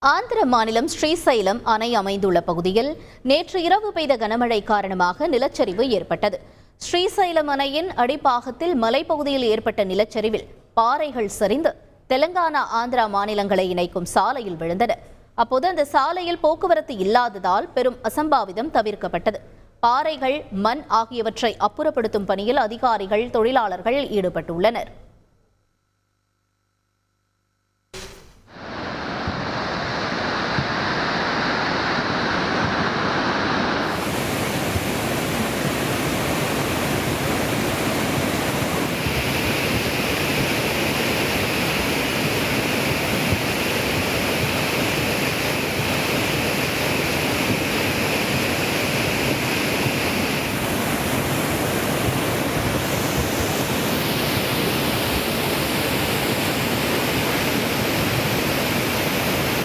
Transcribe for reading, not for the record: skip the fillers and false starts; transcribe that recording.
ஆந்திர மாநிலம் ஸ்ரீசைலம் அணை அமைந்துள்ள பகுதியில் நேற்று இரவு பெய்த கனமழை காரணமாக நிலச்சரிவு ஏற்பட்டது. ஸ்ரீசைலம் அணையின் அடிப்பாகத்தில் மலைப்பகுதியில் ஏற்பட்ட நிலச்சரிவில் பாறைகள் சரிந்து தெலங்கானா ஆந்திரா மாநிலங்களை இணைக்கும் சாலையில் விழுந்தன. அப்போது அந்த சாலையில் போக்குவரத்து இல்லாததால் பெரும் அசம்பாவிதம் தவிர்க்கப்பட்டது. பாறைகள், மண் ஆகியவற்றை அப்புறப்படுத்தும் பணியில் அதிகாரிகள், தொழிலாளர்கள் ஈடுபட்டுள்ளனர்.